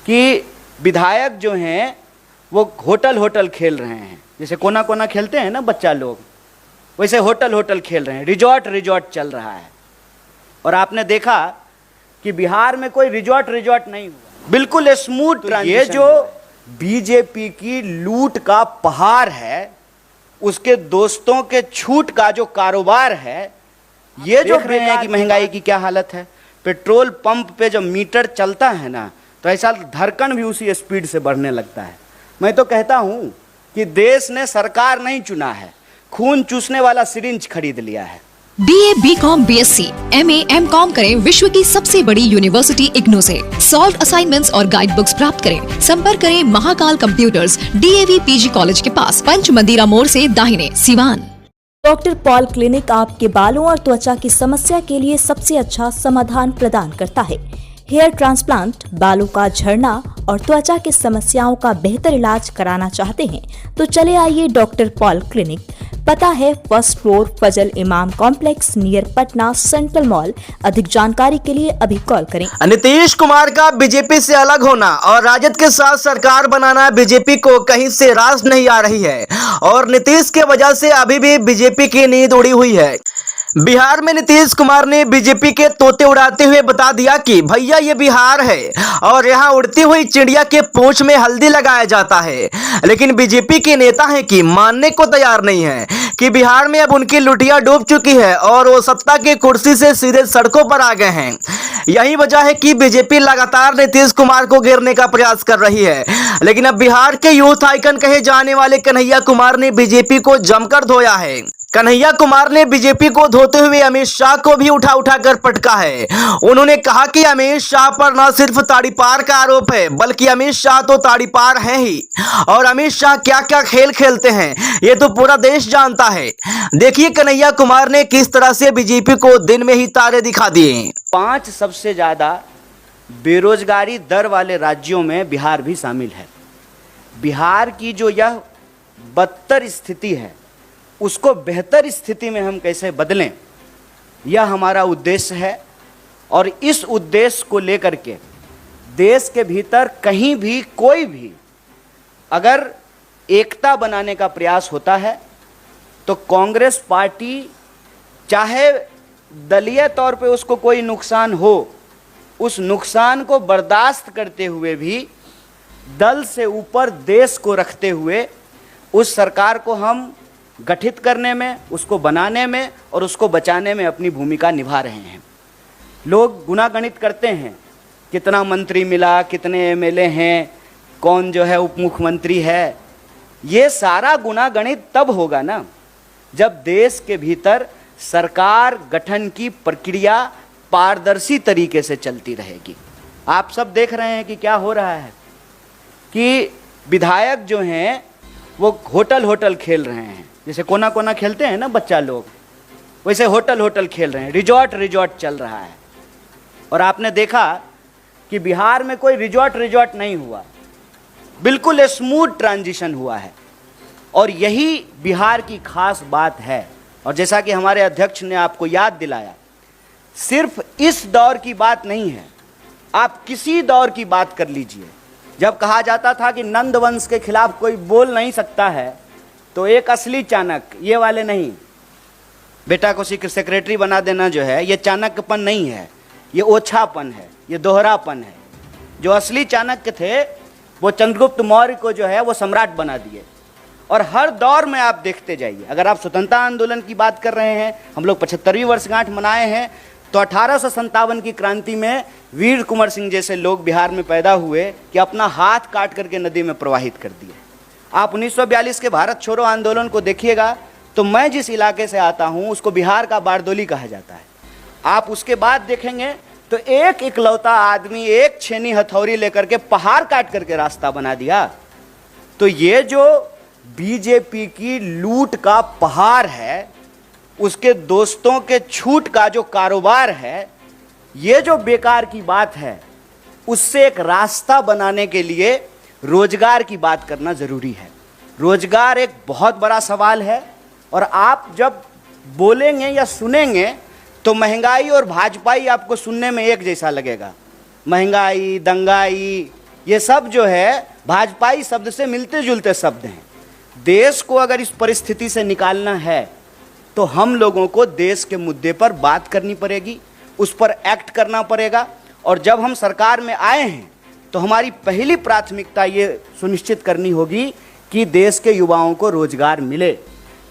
कि विधायक जो हैं वो होटल खेल रहे हैं, जैसे कोना कोना खेलते हैं ना बच्चा लोग, वैसे होटल खेल रहे हैं, रिजॉर्ट चल रहा है। और आपने देखा कि बिहार में कोई रिजॉर्ट नहीं हुआ, बिल्कुल स्मूथ ट्रांजिशन। ये जो बीजेपी की लूट का पहाड़ है, उसके दोस्तों के छूट का जो कारोबार है, ये जो देख रहे हैं कि महंगाई की क्या हालत है। पेट्रोल पंप पे जब मीटर चलता है ना, तो ऐसा धड़कन भी उसी स्पीड से बढ़ने लगता है। मैं तो कहता हूं कि देश ने सरकार नहीं चुना है, खून चूसने वाला सिरिंज खरीद लिया है। BA, BCom, BSc, MA, MCom करें विश्व की सबसे बड़ी यूनिवर्सिटी इग्नू से। सॉल्व असाइनमेंट्स और गाइड बुक्स प्राप्त करें। संपर्क करें Mahakal computers, DAV PG college के पास, पंच मंदिरा मोड़ से दाहिने, सिवान। डॉक्टर पॉल क्लिनिक आपके बालों और त्वचा की समस्या के लिए सबसे अच्छा समाधान प्रदान करता है। हेयर ट्रांसप्लांट, बालों का झड़ना और त्वचा की समस्याओं का बेहतर इलाज कराना चाहते हैं तो चले आइए डॉक्टर पॉल क्लिनिक। पता है फर्स्ट फ्लोर, फजल इमाम complex, near Patna central mall. अधिक जानकारी के लिए अभी कॉल करें। नीतीश कुमार का बीजेपी से अलग होना और राजद के साथ सरकार बनाना बीजेपी को कहीं से रास नहीं आ रही है और नीतीश के वजह से अभी भी बीजेपी की नींद उड़ी हुई है। बिहार में नीतीश कुमार ने बीजेपी के तोते उड़ाते हुए बता दिया कि भैया ये बिहार है और यहाँ उड़ती हुई चिड़िया के पूंछ में हल्दी लगाया जाता है। लेकिन बीजेपी के नेता हैं कि मानने को तैयार नहीं है कि बिहार में अब उनकी लुटिया डूब चुकी है और वो सत्ता की कुर्सी से सीधे सड़कों पर आ गए हैं। यही वजह है कि बीजेपी लगातार नीतीश कुमार को घेरने का प्रयास कर रही है। लेकिन अब बिहार के यूथ आइकन कहे जाने वाले कन्हैया कुमार ने बीजेपी को जमकर धोया है। कन्हैया कुमार ने बीजेपी को धोते हुए अमित शाह को भी उठा कर पटका है। उन्होंने कहा कि अमित शाह पर न सिर्फ ताड़ीपार का आरोप है बल्कि अमित शाह तो ताड़ीपार हैं ही, और अमित शाह क्या क्या खेल खेलते हैं ये तो पूरा देश जानता है। देखिए कन्हैया कुमार ने किस तरह से बीजेपी को दिन में ही तारे दिखा दिए। 5 सबसे ज्यादा बेरोजगारी दर वाले राज्यों में बिहार भी शामिल है। बिहार की जो यह बदतर स्थिति है, उसको बेहतर स्थिति में हम कैसे बदलें, यह हमारा उद्देश्य है। और इस उद्देश्य को लेकर के देश के भीतर कहीं भी कोई भी अगर एकता बनाने का प्रयास होता है तो कांग्रेस पार्टी, चाहे दलीय तौर पे उसको कोई नुकसान हो, उस नुकसान को बर्दाश्त करते हुए भी दल से ऊपर देश को रखते हुए उस सरकार को हम गठित करने में, उसको बनाने में और उसको बचाने में अपनी भूमिका निभा रहे हैं। लोग गुणागणित करते हैं, कितना मंत्री मिला, कितने एमएलए हैं, कौन जो है उप मुख्यमंत्री है। ये सारा गुणागणित तब होगा ना जब देश के भीतर सरकार गठन की प्रक्रिया पारदर्शी तरीके से चलती रहेगी। आप सब देख रहे हैं कि क्या हो रहा है कि विधायक जो हैं वो होटल खेल रहे हैं, जैसे कोना कोना खेलते हैं ना बच्चा लोग, वैसे होटल खेल रहे हैं, रिजॉर्ट चल रहा है। और आपने देखा कि बिहार में कोई रिजॉर्ट नहीं हुआ, बिल्कुल स्मूथ ट्रांजिशन हुआ है। और यही बिहार की खास बात है। और जैसा कि हमारे अध्यक्ष ने आपको याद दिलाया, सिर्फ इस दौर की बात नहीं है, आप किसी दौर की बात कर लीजिए। जब कहा जाता था कि नंद वंश के खिलाफ कोई बोल नहीं सकता है, तो एक असली चाणक्य, ये वाले नहीं, बेटा को सेक्रेटरी बना देना जो है, ये चाणक्यपन नहीं है, ये ओछापन है, ये दोहरापन है। जो असली चाणक्य थे वो चंद्रगुप्त मौर्य को जो है वो सम्राट बना दिए। और हर दौर में आप देखते जाइए, अगर आप स्वतंत्रता आंदोलन की बात कर रहे हैं, हम लोग 75वीं वर्षगांठ मनाए हैं, तो 1857 की क्रांति में वीर कुंवर सिंह जैसे लोग बिहार में पैदा हुए कि अपना हाथ काट करके नदी में प्रवाहित कर दिए। आप 1942 के भारत छोड़ो आंदोलन को देखिएगा तो मैं जिस इलाके से आता हूं उसको बिहार का बारदोली कहा जाता है। आप उसके बाद देखेंगे तो एक इकलौता आदमी एक छेनी हथौड़ी लेकर के पहाड़ काट करके रास्ता बना दिया। तो ये जो बीजेपी की लूट का पहाड़ है, उसके दोस्तों के छूट का जो कारोबार है, ये जो बेकार की बात है, उससे एक रास्ता बनाने के लिए रोजगार की बात करना जरूरी है। रोजगार एक बहुत बड़ा सवाल है और आप जब बोलेंगे या सुनेंगे तो महंगाई और भाजपाई आपको सुनने में एक जैसा लगेगा। महंगाई, दंगाई, ये सब जो है भाजपाई शब्द से मिलते जुलते शब्द हैं। देश को अगर इस परिस्थिति से निकालना है तो हम लोगों को देश के मुद्दे पर बात करनी पड़ेगी, उस पर एक्ट करना पड़ेगा। और जब हम सरकार में आए हैं तो हमारी पहली प्राथमिकता ये सुनिश्चित करनी होगी कि देश के युवाओं को रोजगार मिले,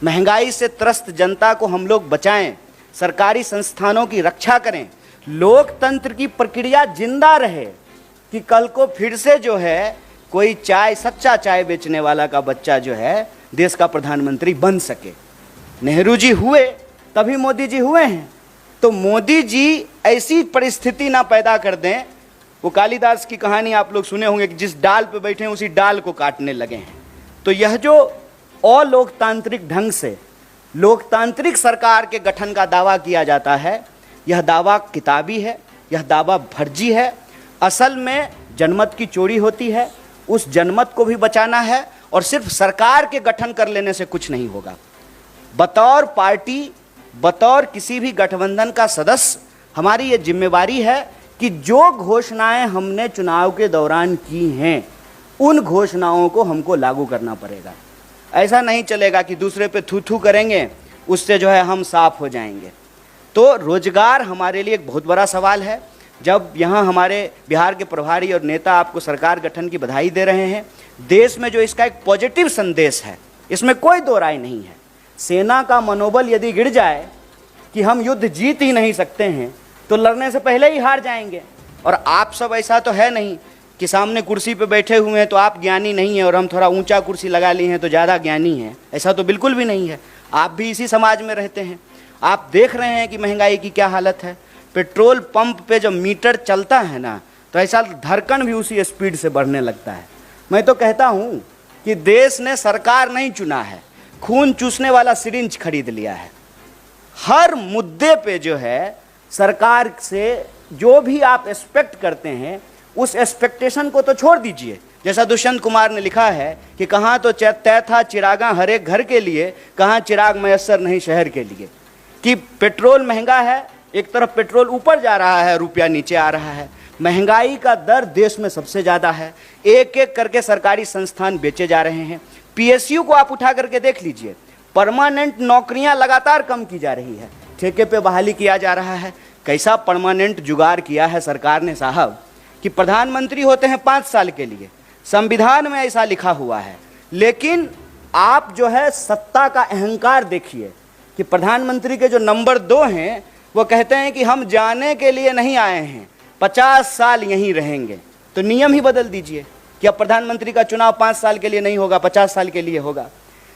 महंगाई से त्रस्त जनता को हम लोग बचाएं, सरकारी संस्थानों की रक्षा करें, लोकतंत्र की प्रक्रिया जिंदा रहे कि कल को फिर से जो है कोई सच्चा चाय बेचने वाला का बच्चा जो है देश का प्रधानमंत्री बन सके। नेहरू जी हुए तभी मोदी जी हुए हैं, तो मोदी जी ऐसी परिस्थिति ना पैदा कर दें। वो कालिदास की कहानी आप लोग सुने होंगे कि जिस डाल पे बैठे हैं उसी डाल को काटने लगे हैं। तो यह जो अलोकतांत्रिक ढंग से लोकतांत्रिक सरकार के गठन का दावा किया जाता है, यह दावा किताबी है, यह दावा फर्जी है। असल में जनमत की चोरी होती है, उस जनमत को भी बचाना है और सिर्फ सरकार के गठन कर लेने से कुछ नहीं होगा। बतौर पार्टी, बतौर किसी भी गठबंधन का सदस्य हमारी ये जिम्मेवारी है कि जो घोषणाएं हमने चुनाव के दौरान की हैं उन घोषणाओं को हमको लागू करना पड़ेगा। ऐसा नहीं चलेगा कि दूसरे पे थू थू करेंगे, उससे जो है हम साफ हो जाएंगे। तो रोजगार हमारे लिए एक बहुत बड़ा सवाल है। जब यहाँ हमारे बिहार के प्रभारी और नेता आपको सरकार गठन की बधाई दे रहे हैं, देश में जो इसका एक पॉजिटिव संदेश है, इसमें कोई दो राय नहीं है। सेना का मनोबल यदि गिर जाए कि हम युद्ध जीत ही नहीं सकते हैं तो लड़ने से पहले ही हार जाएंगे। और आप सब ऐसा तो है नहीं कि सामने कुर्सी पे बैठे हुए हैं तो आप ज्ञानी नहीं हैं और हम थोड़ा ऊंचा कुर्सी लगा लिए हैं तो ज़्यादा ज्ञानी हैं, ऐसा तो बिल्कुल भी नहीं है। आप भी इसी समाज में रहते हैं। आप देख रहे हैं कि महंगाई की क्या हालत है। पेट्रोल पंप पे जब मीटर चलता है ना तो ऐसा धड़कन भी उसी स्पीड से बढ़ने लगता है। मैं तो कहता हूँ कि देश ने सरकार नहीं चुना है, खून चूसने वाला सिरिंज खरीद लिया है। हर मुद्दे पे जो है सरकार से जो भी आप एक्सपेक्ट करते हैं उस एक्सपेक्टेशन को तो छोड़ दीजिए। जैसा दुष्यंत कुमार ने लिखा है कि कहाँ तो तय था चिरागा हर एक घर के लिए, कहाँ चिराग मयस्सर नहीं शहर के लिए। कि पेट्रोल महंगा है, एक तरफ पेट्रोल ऊपर जा रहा है, रुपया नीचे आ रहा है। महंगाई का दर देश में सबसे ज़्यादा है। एक एक करके सरकारी संस्थान बेचे जा रहे हैं। पीएसयू को आप उठा करके देख लीजिए, परमानेंट नौकरियां लगातार कम की जा रही है, ठेके पे बहाली किया जा रहा है। कैसा परमानेंट जुगाड़ किया है सरकार ने साहब कि प्रधानमंत्री होते हैं 5 साल के लिए, संविधान में ऐसा लिखा हुआ है। लेकिन आप जो है सत्ता का अहंकार देखिए कि प्रधानमंत्री के जो नंबर 2 हैं वो कहते हैं कि हम जाने के लिए नहीं आए हैं, 50 साल यहीं रहेंगे। तो नियम ही बदल दीजिए कि अब प्रधानमंत्री का चुनाव 5 साल के लिए नहीं होगा, 50 साल के लिए होगा।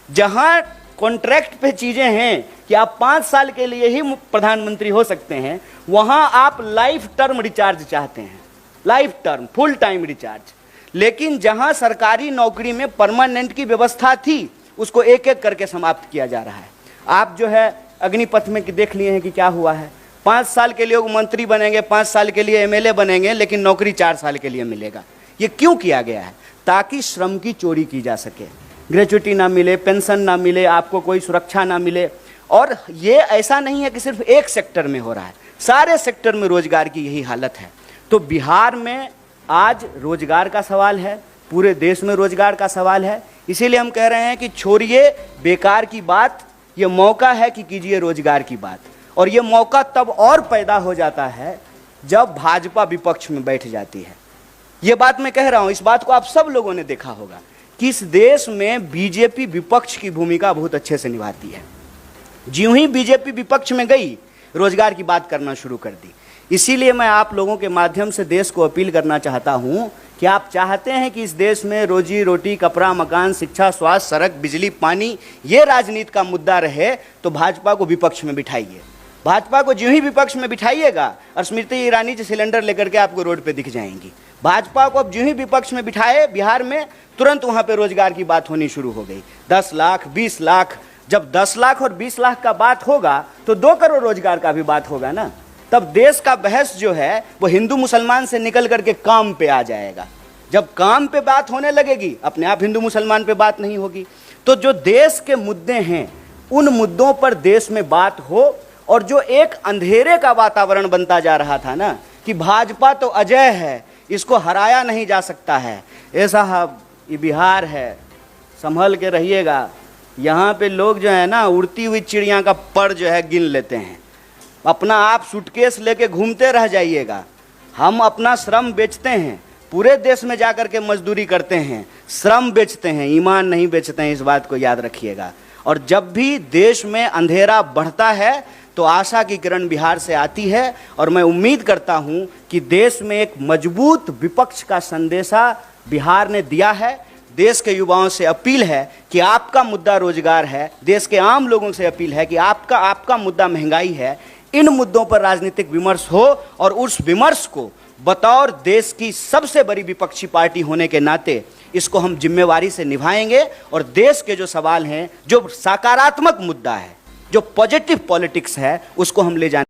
जहां कॉन्ट्रैक्ट पे चीजें हैं कि आप 5 साल के लिए ही प्रधानमंत्री हो सकते हैं, वहां आप लाइफ टर्म रिचार्ज चाहते हैं, life term full time recharge. लेकिन जहां सरकारी नौकरी में परमानेंट की व्यवस्था थी उसको एक एक करके समाप्त किया जा रहा है। आप जो है अग्निपथ में देख लिए हैं कि क्या हुआ है। 5 साल के लिए वो मंत्री बनेंगे, 5 साल के लिए एमएलए बनेंगे, लेकिन नौकरी 4 साल के लिए मिलेगा। ये क्यों किया गया है? ताकि श्रम की चोरी की जा सके, ग्रेच्युटी ना मिले, पेंशन ना मिले, आपको कोई सुरक्षा ना मिले। और ये ऐसा नहीं है कि सिर्फ एक सेक्टर में हो रहा है, सारे सेक्टर में रोजगार की यही हालत है। तो बिहार में आज रोजगार का सवाल है, पूरे देश में रोजगार का सवाल है। इसीलिए हम कह रहे हैं कि छोड़िए बेकार की बात, ये मौका है कि कीजिए रोजगार की बात। और ये मौका तब और पैदा हो जाता है जब भाजपा विपक्ष में बैठ जाती है। ये बात मैं कह रहा हूं, इस बात को आप सब लोगों ने देखा होगा कि इस देश में बीजेपी विपक्ष की भूमिका बहुत अच्छे से निभाती है। ज्यों ही बीजेपी विपक्ष में गई, रोजगार की बात करना शुरू कर दी। इसीलिए मैं आप लोगों के माध्यम से देश को अपील करना चाहता हूं कि आप चाहते हैं कि इस देश में रोजी रोटी, कपड़ा, मकान, शिक्षा, स्वास्थ्य, सड़क, बिजली, पानी, ये राजनीति का मुद्दा रहे तो भाजपा को विपक्ष में बिठाइए। भाजपा को ज्यों ही विपक्ष में बिठाइएगा और स्मृति ईरानी जी सिलेंडर लेकर के आपको रोड पे दिख जाएंगी। भाजपा को अब ज्यों ही विपक्ष में बिठाए बिहार में, तुरंत वहां पे रोजगार की बात होनी शुरू हो गई। 10 लाख, 20 लाख, जब 10 लाख और 20 लाख का बात होगा तो 2 करोड़ रोजगार का भी बात होगा ना। तब देश का बहस जो है वो हिंदू मुसलमान से निकल करके काम पे आ जाएगा। जब काम पे बात होने लगेगी, अपने आप हिंदू मुसलमान पे बात नहीं होगी। तो जो देश के मुद्दे हैं उन मुद्दों पर देश में बात हो। और जो एक अंधेरे का वातावरण बनता जा रहा था ना कि भाजपा तो अजय है, इसको हराया नहीं जा सकता है। ऐसा ये बिहार है, संभल के रहिएगा। यहाँ पे लोग जो है ना उड़ती हुई चिड़िया का पर जो है गिन लेते हैं। अपना आप सूटकेस लेके घूमते रह जाइएगा। हम अपना श्रम बेचते हैं, पूरे देश में जाकर के मजदूरी करते हैं, श्रम बेचते हैं, ईमान नहीं बेचते हैं। इस बात को याद रखिएगा। और जब भी देश में अंधेरा बढ़ता है तो आशा की किरण बिहार से आती है। और मैं उम्मीद करता हूं कि देश में एक मजबूत विपक्ष का संदेशा बिहार ने दिया है। देश के युवाओं से अपील है कि आपका मुद्दा रोजगार है। देश के आम लोगों से अपील है कि आपका मुद्दा महंगाई है। इन मुद्दों पर राजनीतिक विमर्श हो और उस विमर्श को बतौर देश की सबसे बड़ी विपक्षी पार्टी होने के नाते इसको हम जिम्मेवारी से निभाएंगे। और देश के जो सवाल हैं, जो सकारात्मक मुद्दा है, जो पॉजिटिव पॉलिटिक्स है, उसको हम ले जाने